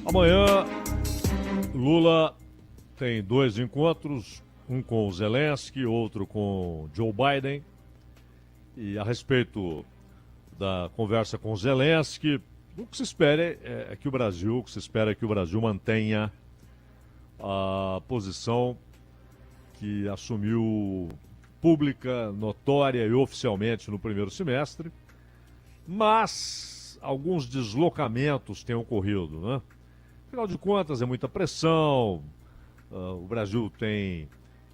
Amanhã, Lula tem dois encontros, um com o Zelensky, outro com Joe Biden. E a respeito da conversa com o Zelensky, o que se espera é que o Brasil, mantenha a posição que assumiu pública, notória e oficialmente no primeiro semestre, mas alguns deslocamentos têm ocorrido, né? Afinal de contas, é muita pressão, o Brasil tem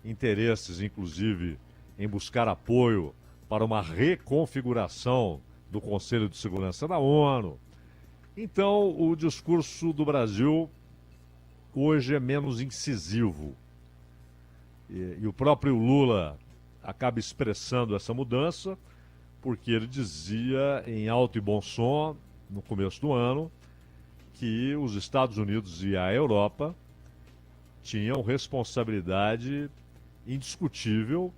interesses, inclusive, em buscar apoio para uma reconfiguração do Conselho de Segurança da ONU. Então, o discurso do Brasil hoje é menos incisivo. E o próprio Lula acaba expressando essa mudança, porque ele dizia em alto e bom som, no começo do ano, que os Estados Unidos e a Europa tinham responsabilidade indiscutível,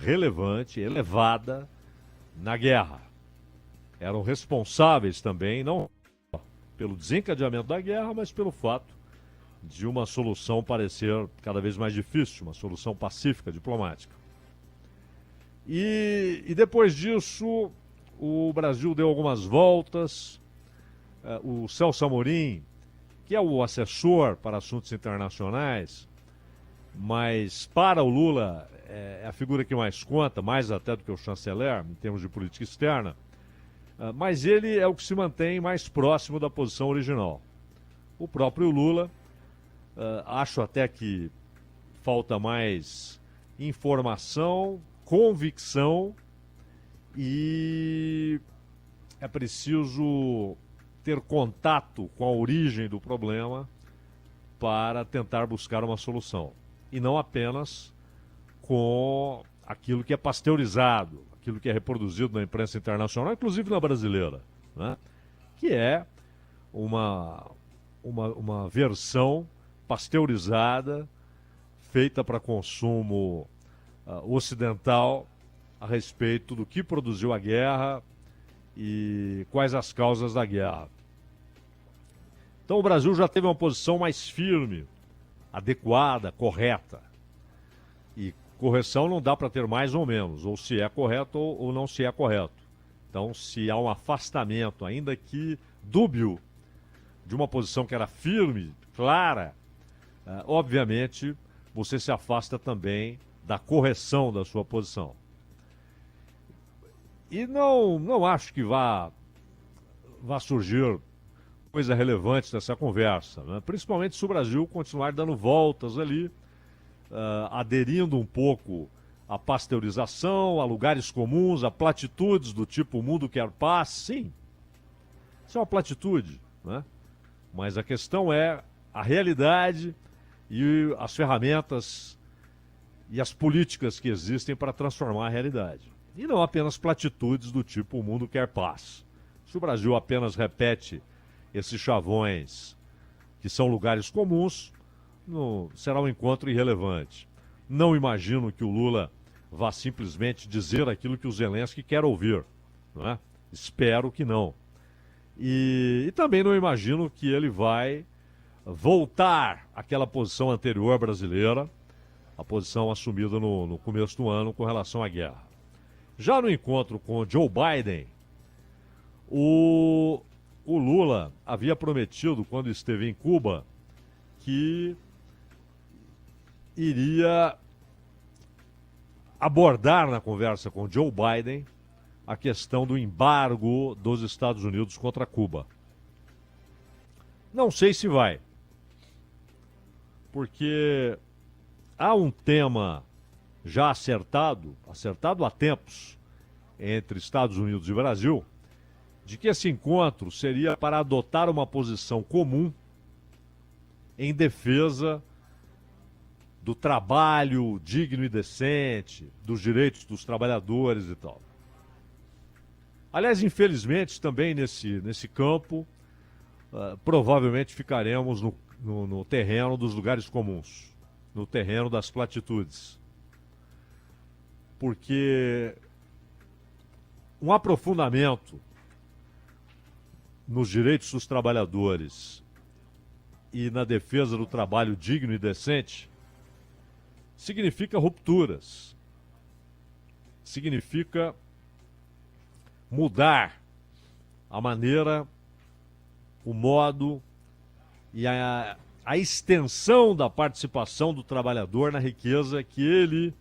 relevante, elevada na guerra. Eram responsáveis também, não pelo desencadeamento da guerra, mas pelo fato de uma solução parecer cada vez mais difícil, uma solução pacífica, diplomática. E depois disso, o Brasil deu algumas voltas. O Celso Amorim, que é o assessor para assuntos internacionais, mas para o Lula é a figura que mais conta, mais até do que o chanceler, em termos de política externa, mas ele é o que se mantém mais próximo da posição original. O próprio Lula, acho até que falta mais informação, convicção, e é preciso ter contato com a origem do problema para tentar buscar uma solução. E não apenas com aquilo que é pasteurizado, aquilo que é reproduzido na imprensa internacional, inclusive na brasileira, né? Que é uma versão pasteurizada, feita para consumo ocidental, a respeito do que produziu a guerra e quais as causas da guerra. Então o Brasil já teve uma posição mais firme, adequada, correta. E correção não dá para ter mais ou menos, ou se é correto ou não se é correto. Então, se há um afastamento, ainda que dúbio, de uma posição que era firme, clara, obviamente você se afasta também da correção da sua posição. E não acho que vá surgir coisa relevante dessa conversa, né? Principalmente se o Brasil continuar dando voltas ali, aderindo um pouco à pasteurização, a lugares comuns, a platitudes do tipo o mundo quer paz. Sim, isso é uma platitude, né? Mas a questão é a realidade e as ferramentas e as políticas que existem para transformar a realidade. E não apenas platitudes do tipo o mundo quer paz. Se o Brasil apenas repete esses chavões que são lugares comuns, será um encontro irrelevante. Não imagino que o Lula vá simplesmente dizer aquilo que o Zelensky quer ouvir, não é? Espero que não. E também não imagino que ele vai voltar àquela posição anterior brasileira, a posição assumida no começo do ano com relação à guerra. Já no encontro com Joe Biden, o Lula havia prometido, quando esteve em Cuba, que iria abordar na conversa com Joe Biden a questão do embargo dos Estados Unidos contra Cuba. Não sei se vai, porque há um tema já acertado há tempos, entre Estados Unidos e Brasil, de que esse encontro seria para adotar uma posição comum em defesa do trabalho digno e decente, dos direitos dos trabalhadores e tal. Aliás, infelizmente, também nesse campo, provavelmente ficaremos no terreno dos lugares comuns, no terreno das platitudes. Porque um aprofundamento nos direitos dos trabalhadores e na defesa do trabalho digno e decente, significa rupturas, significa mudar a maneira, o modo e a extensão da participação do trabalhador na riqueza que ele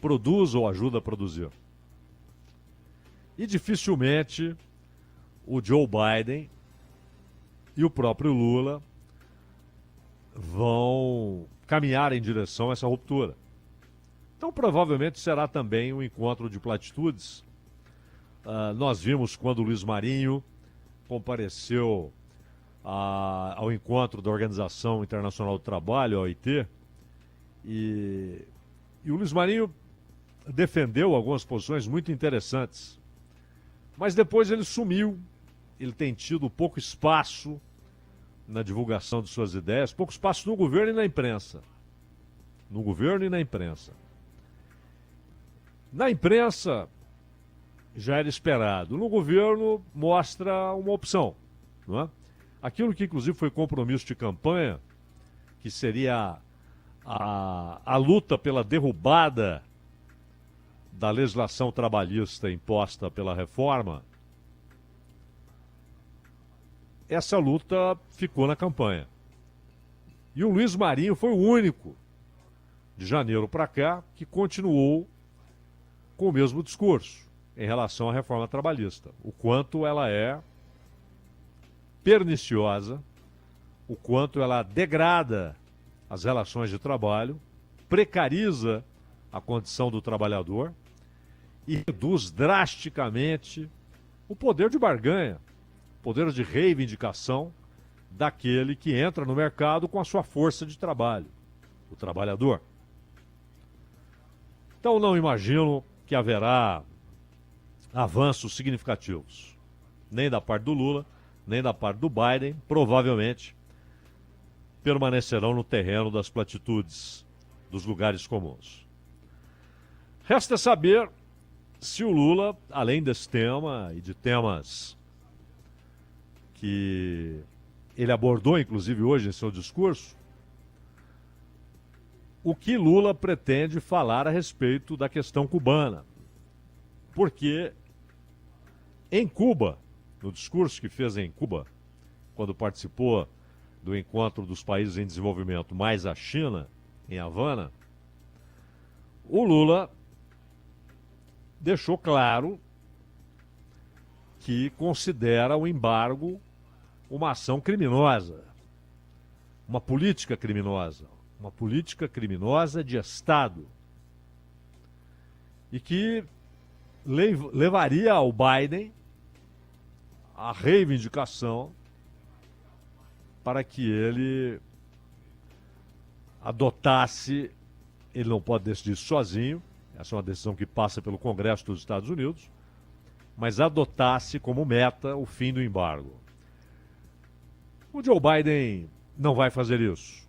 produz ou ajuda a produzir. E dificilmente o Joe Biden e o próprio Lula vão caminhar em direção a essa ruptura. Então, provavelmente será também um encontro de platitudes. Nós vimos quando o Luiz Marinho compareceu ao encontro da Organização Internacional do Trabalho, a OIT, e o Luiz Marinho defendeu algumas posições muito interessantes. Mas depois ele sumiu, ele tem tido pouco espaço na divulgação de suas ideias, pouco espaço no governo e na imprensa. No governo e na imprensa. Na imprensa, já era esperado. No governo, mostra uma opção, não é? Aquilo que, inclusive, foi compromisso de campanha, que seria a luta pela derrubada da legislação trabalhista imposta pela reforma, essa luta ficou na campanha. E o Luiz Marinho foi o único, de janeiro para cá, que continuou com o mesmo discurso em relação à reforma trabalhista. O quanto ela é perniciosa, o quanto ela degrada as relações de trabalho, precariza a condição do trabalhador e reduz drasticamente o poder de barganha, o poder de reivindicação daquele que entra no mercado com a sua força de trabalho, o trabalhador. Então não imagino que haverá avanços significativos, nem da parte do Lula, nem da parte do Biden. Provavelmente permanecerão no terreno das platitudes, dos lugares comuns. Resta saber se o Lula, além desse tema e de temas que ele abordou, inclusive hoje em seu discurso, o que Lula pretende falar a respeito da questão cubana. Porque em Cuba, no discurso que fez em Cuba, quando participou do encontro dos países em desenvolvimento mais a China, em Havana, o Lula deixou claro que considera o embargo uma ação criminosa, uma política criminosa de Estado, e que levaria ao Biden a reivindicação para que ele adotasse, ele não pode decidir sozinho, essa é uma decisão que passa pelo Congresso dos Estados Unidos, mas adotasse como meta o fim do embargo. O Joe Biden não vai fazer isso.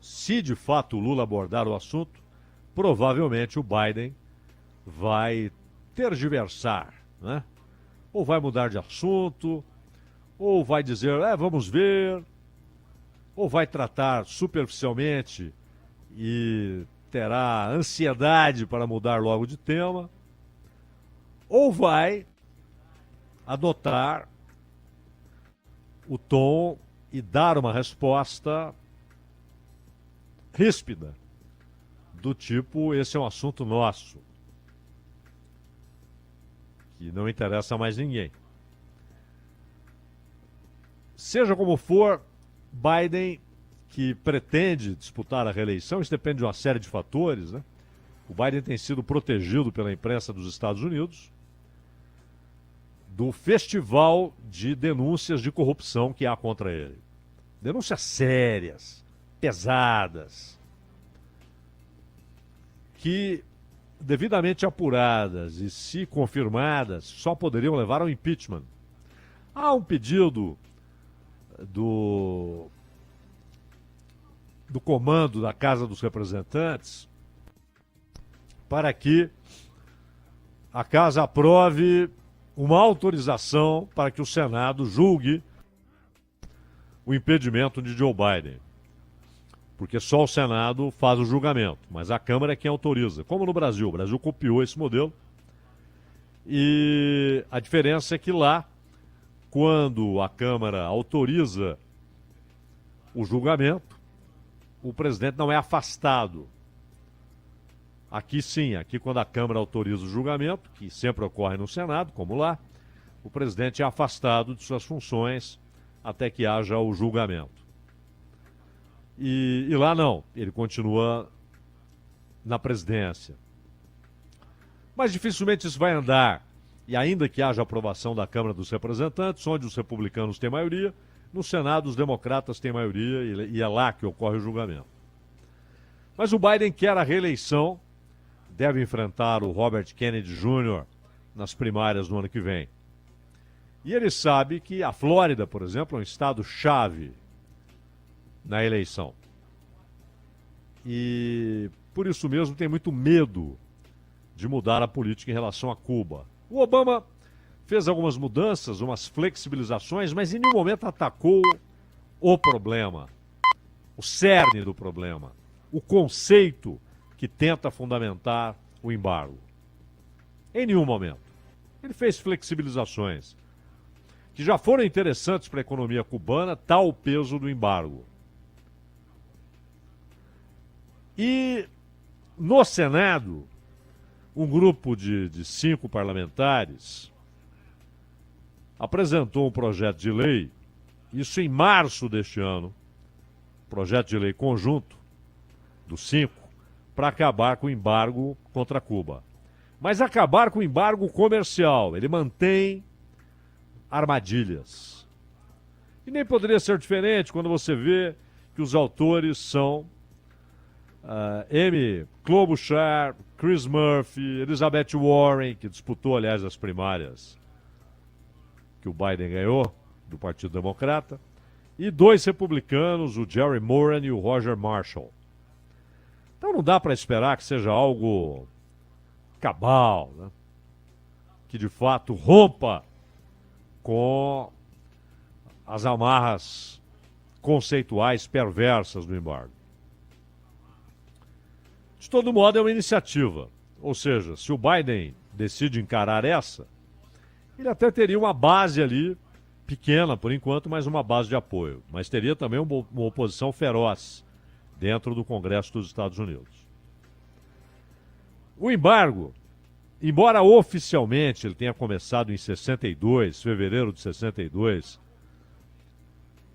Se de fato o Lula abordar o assunto, provavelmente o Biden vai tergiversar, né? Ou vai mudar de assunto, ou vai dizer, vamos ver, ou vai tratar superficialmente e terá ansiedade para mudar logo de tema, ou vai adotar o tom e dar uma resposta ríspida, do tipo, esse é um assunto nosso, que não interessa a mais ninguém. Seja como for, Biden, que pretende disputar a reeleição, isso depende de uma série de fatores, né? O Biden tem sido protegido pela imprensa dos Estados Unidos do festival de denúncias de corrupção que há contra ele. Denúncias sérias, pesadas, que, devidamente apuradas e, se confirmadas, só poderiam levar ao impeachment. Há um pedido do comando da Casa dos Representantes para que a Casa aprove uma autorização para que o Senado julgue o impedimento de Joe Biden. Porque só o Senado faz o julgamento, mas a Câmara é quem autoriza. Como no Brasil, o Brasil copiou esse modelo. E a diferença é que lá, quando a Câmara autoriza o julgamento, o presidente não é afastado. Aqui sim, aqui quando a Câmara autoriza o julgamento, que sempre ocorre no Senado, como lá, o presidente é afastado de suas funções até que haja o julgamento. E lá não, ele continua na presidência. Mas dificilmente isso vai andar. E ainda que haja aprovação da Câmara dos Representantes, onde os republicanos têm maioria, no Senado os democratas têm maioria e é lá que ocorre o julgamento. Mas o Biden quer a reeleição, deve enfrentar o Robert Kennedy Jr. nas primárias no ano que vem. E ele sabe que a Flórida, por exemplo, é um estado-chave na eleição. E por isso mesmo tem muito medo de mudar a política em relação a Cuba. O Obama fez algumas mudanças, umas flexibilizações, mas em nenhum momento atacou o problema, o cerne do problema, o conceito que tenta fundamentar o embargo. Em nenhum momento. Ele fez flexibilizações que já foram interessantes para a economia cubana, tal o peso do embargo. E no Senado, um grupo de 5 parlamentares apresentou um projeto de lei, isso em março deste ano, projeto de lei conjunto dos 5, para acabar com o embargo contra Cuba. Mas acabar com o embargo comercial, ele mantém armadilhas. E nem poderia ser diferente quando você vê que os autores são Amy Klobuchar, Chris Murphy, Elizabeth Warren, que disputou, aliás, as primárias que o Biden ganhou, do Partido Democrata, e 2 republicanos, o Jerry Moran e o Roger Marshall. Então não dá para esperar que seja algo cabal, né? Que de fato rompa com as amarras conceituais perversas do embargo. De todo modo, é uma iniciativa. Ou seja, se o Biden decide encarar essa, ele até teria uma base ali, pequena por enquanto, mas uma base de apoio. Mas teria também uma oposição feroz dentro do Congresso dos Estados Unidos. O embargo, embora oficialmente ele tenha começado em 62, fevereiro de 62,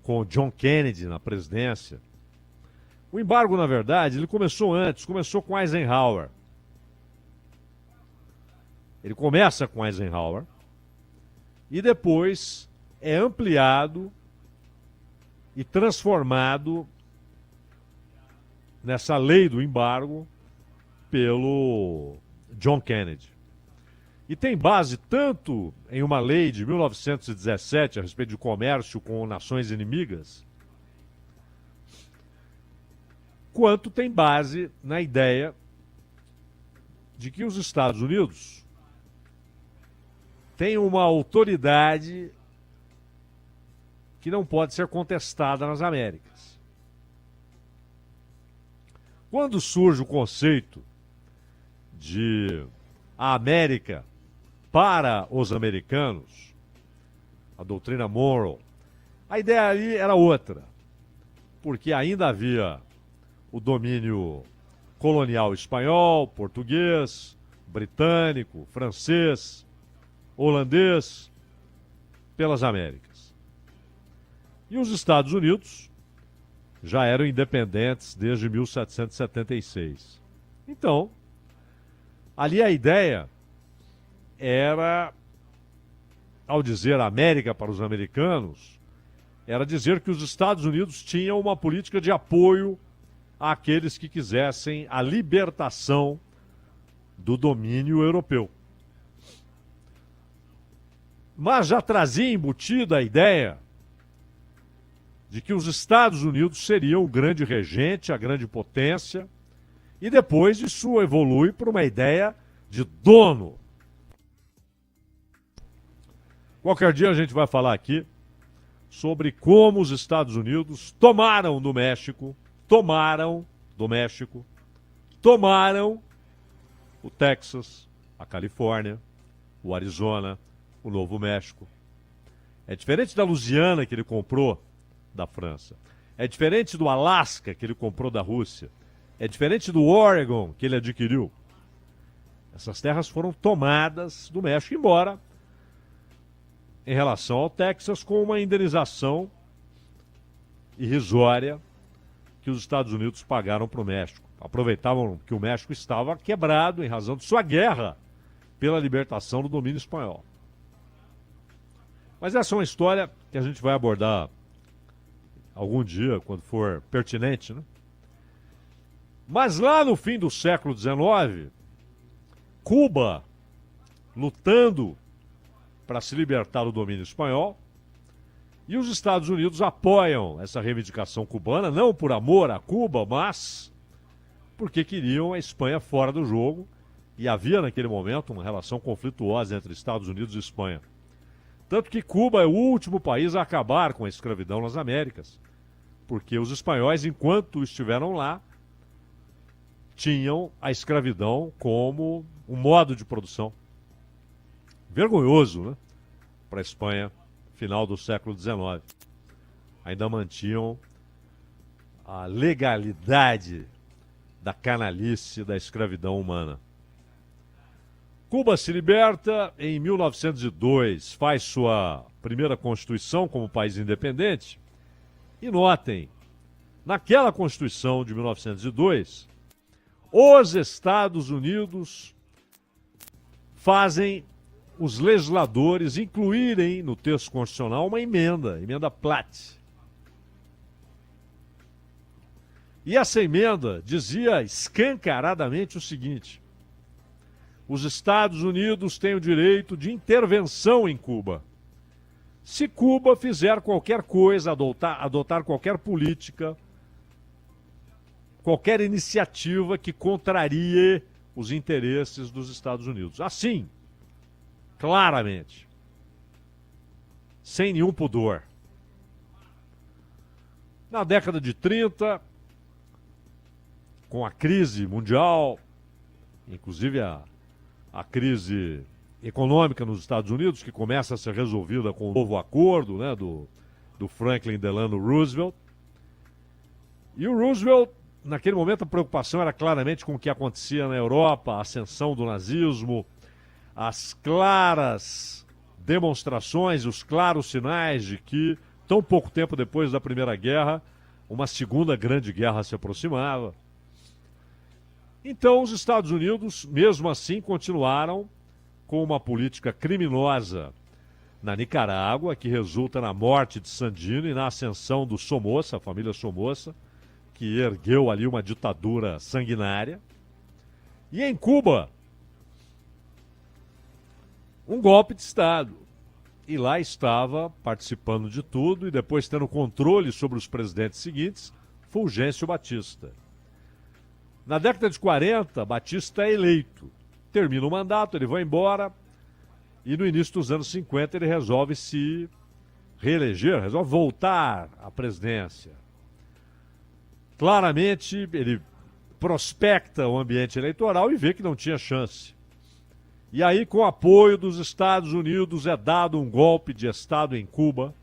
com John Kennedy na presidência, o embargo, na verdade, ele começou antes, começou com Eisenhower. Ele começa com Eisenhower e depois é ampliado e transformado nessa lei do embargo pelo John Kennedy. E tem base tanto em uma lei de 1917 a respeito de comércio com nações inimigas, quanto tem base na ideia de que os Estados Unidos têm uma autoridade que não pode ser contestada nas Américas. Quando surge o conceito de a América para os americanos, a doutrina Monroe, a ideia ali era outra, porque ainda havia o domínio colonial espanhol, português, britânico, francês, holandês, pelas Américas. E os Estados Unidos já eram independentes desde 1776. Então, ali a ideia era, ao dizer América para os americanos, era dizer que os Estados Unidos tinham uma política de apoio àqueles que quisessem a libertação do domínio europeu. Mas já trazia embutida a ideia de que os Estados Unidos seriam o grande regente, a grande potência, e depois isso evolui para uma ideia de dono. Qualquer dia a gente vai falar aqui sobre como os Estados Unidos tomaram do México o Texas, a Califórnia, o Arizona, o Novo México. É diferente da Louisiana que ele comprou da França. É diferente do Alasca que ele comprou da Rússia. É diferente do Oregon que ele adquiriu. Essas terras foram tomadas do México, embora em relação ao Texas com uma indenização irrisória que os Estados Unidos pagaram para o México. Aproveitavam que o México estava quebrado em razão de sua guerra pela libertação do domínio espanhol. Mas essa é uma história que a gente vai abordar algum dia, quando for pertinente, né? Mas lá no fim do século XIX, Cuba, lutando para se libertar do domínio espanhol, e os Estados Unidos apoiam essa reivindicação cubana, não por amor a Cuba, mas porque queriam a Espanha fora do jogo, e havia naquele momento uma relação conflituosa entre Estados Unidos e Espanha. Tanto que Cuba é o último país a acabar com a escravidão nas Américas, porque os espanhóis, enquanto estiveram lá, tinham a escravidão como um modo de produção. Vergonhoso, né? Para a Espanha, final do século XIX. Ainda mantinham a legalidade da canalice da escravidão humana. Cuba se liberta em 1902, faz sua primeira Constituição como país independente. E notem, naquela Constituição de 1902, os Estados Unidos fazem os legisladores incluírem no texto constitucional uma emenda Platt. E essa emenda dizia escancaradamente o seguinte: os Estados Unidos têm o direito de intervenção em Cuba. Se Cuba fizer qualquer coisa, adotar qualquer política, qualquer iniciativa que contrarie os interesses dos Estados Unidos. Assim, claramente, sem nenhum pudor. Na década de 30, com a crise mundial, inclusive a crise econômica nos Estados Unidos, que começa a ser resolvida com o novo acordo, né, do Franklin Delano Roosevelt. E o Roosevelt, naquele momento, a preocupação era claramente com o que acontecia na Europa, a ascensão do nazismo, as claras demonstrações, os claros sinais de que, tão pouco tempo depois da Primeira Guerra, uma segunda grande guerra se aproximava. Então, os Estados Unidos, mesmo assim, continuaram com uma política criminosa na Nicarágua, que resulta na morte de Sandino e na ascensão do Somoza, a família Somoza, que ergueu ali uma ditadura sanguinária. E em Cuba, um golpe de Estado. E lá estava participando de tudo e depois tendo controle sobre os presidentes seguintes, Fulgêncio Batista. Na década de 40, Batista é eleito. Termina o mandato, ele vai embora e no início dos anos 50 ele resolve se reeleger, resolve voltar à presidência. Claramente, ele prospecta o ambiente eleitoral e vê que não tinha chance. E aí, com o apoio dos Estados Unidos, é dado um golpe de Estado em Cuba.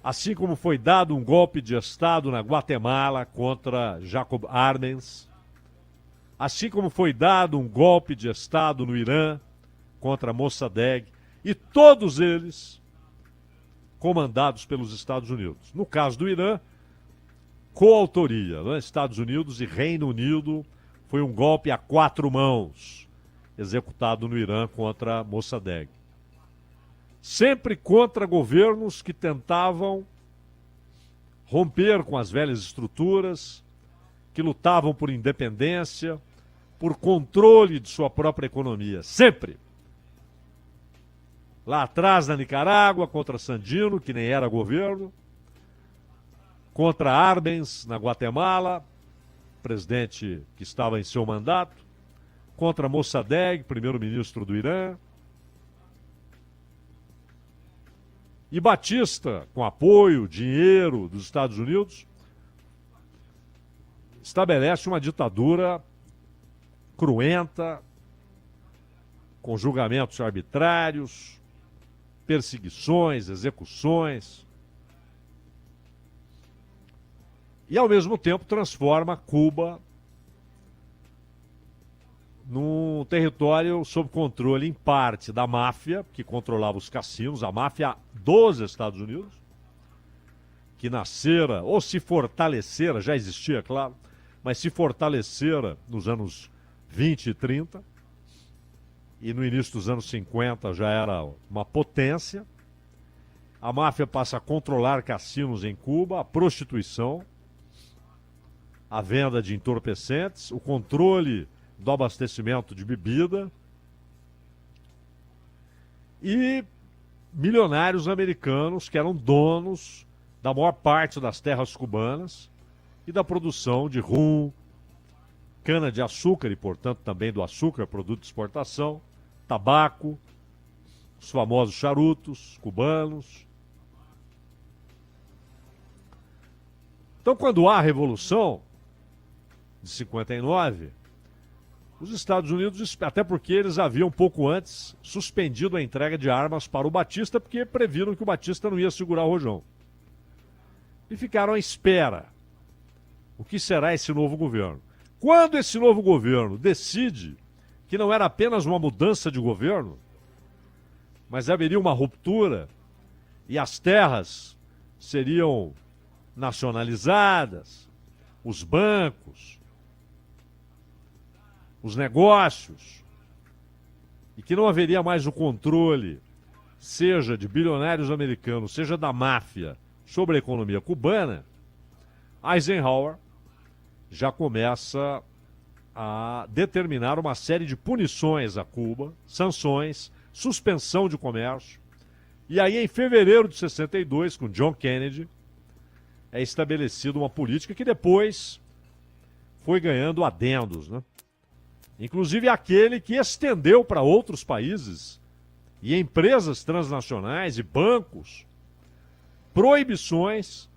Assim como foi dado um golpe de Estado na Guatemala contra Jacob Arbenz. Assim como foi dado um golpe de Estado no Irã contra Mossadegh. E todos eles comandados pelos Estados Unidos. No caso do Irã, coautoria, né? Estados Unidos e Reino Unido. Foi um golpe a 4 mãos, executado no Irã contra Mossadegh. Sempre contra governos que tentavam romper com as velhas estruturas, que lutavam por independência, por controle de sua própria economia. Sempre. Lá atrás, na Nicarágua, contra Sandino, que nem era governo, contra Arbenz, na Guatemala, presidente que estava em seu mandato, contra Mossadegh, primeiro-ministro do Irã. E Batista, com apoio, dinheiro dos Estados Unidos, estabelece uma ditadura cruenta, com julgamentos arbitrários, perseguições, execuções. E, ao mesmo tempo, transforma Cuba num território sob controle, em parte, da máfia, que controlava os cassinos, a máfia dos Estados Unidos, que nascera, ou se fortalecera, já existia, claro, mas se fortalecera nos anos 20 e 30, e no início dos anos 50 já era uma potência. A máfia passa a controlar cassinos em Cuba, a prostituição, a venda de entorpecentes, o controle do abastecimento de bebida, e milionários americanos que eram donos da maior parte das terras cubanas e da produção de rum, cana-de-açúcar e, portanto, também do açúcar, produto de exportação, tabaco, os famosos charutos cubanos. Então, quando há a Revolução de 59, os Estados Unidos, até porque eles haviam pouco antes suspendido a entrega de armas para o Batista, porque previram que o Batista não ia segurar o rojão. E ficaram à espera. O que será esse novo governo? Quando esse novo governo decide que não era apenas uma mudança de governo, mas haveria uma ruptura e as terras seriam nacionalizadas, os bancos, os negócios, e que não haveria mais o controle, seja de bilionários americanos, seja da máfia, sobre a economia cubana, Eisenhower já começa a determinar uma série de punições a Cuba, sanções, suspensão de comércio. E aí, em fevereiro de 62, com John Kennedy, é estabelecida uma política que depois foi ganhando adendos, né? Inclusive aquele que estendeu para outros países e empresas transnacionais e bancos proibições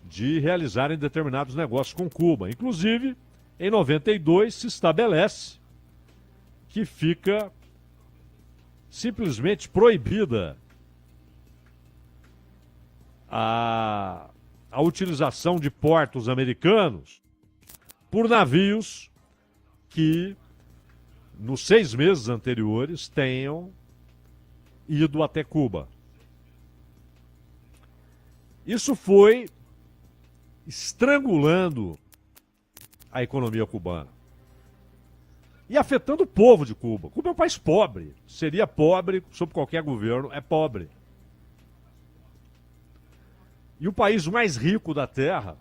de realizarem determinados negócios com Cuba. Inclusive, em 92 se estabelece que fica simplesmente proibida a utilização de portos americanos por navios que, nos 6 meses anteriores, tenham ido até Cuba. Isso foi estrangulando a economia cubana e afetando o povo de Cuba. Cuba é um país pobre, seria pobre sob qualquer governo, é pobre. E o país mais rico da Terra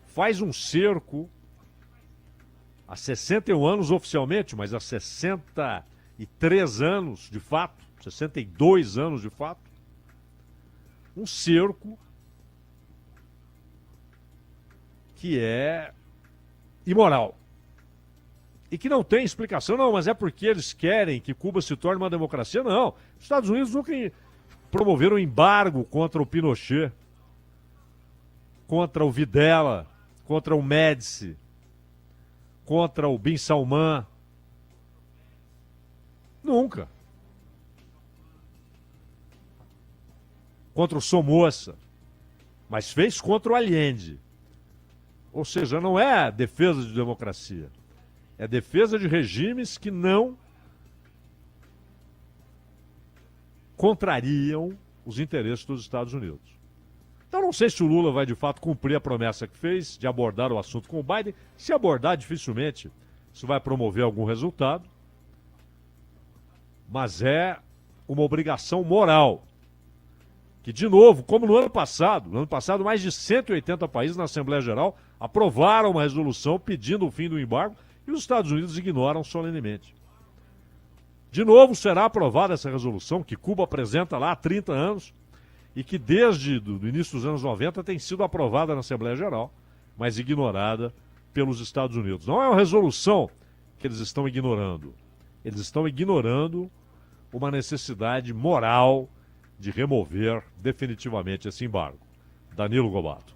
faz um cerco há 61 anos oficialmente, mas há 63 anos de fato, 62 anos de fato, um cerco que é imoral e que não tem explicação. Não, mas é porque eles querem que Cuba se torne uma democracia. Não, os Estados Unidos nunca promoveram um embargo contra o Pinochet, contra o Videla, contra o Médici, contra o Bin Salman. Nunca. Contra o Somoza, mas fez contra o Allende. Ou seja, não é defesa de democracia, é defesa de regimes que não contrariam os interesses dos Estados Unidos. Então não sei se o Lula vai de fato cumprir a promessa que fez de abordar o assunto com o Biden. Se abordar, dificilmente isso vai promover algum resultado, mas é uma obrigação moral que, de novo, como no ano passado mais de 180 países na Assembleia Geral aprovaram uma resolução pedindo o fim do embargo e os Estados Unidos ignoram solenemente. De novo será aprovada essa resolução que Cuba apresenta lá há 30 anos e que desde o início dos anos 90 tem sido aprovada na Assembleia Geral, mas ignorada pelos Estados Unidos. Não é uma resolução que eles estão ignorando. Eles estão ignorando uma necessidade moral de remover definitivamente esse embargo. Danilo Gobato.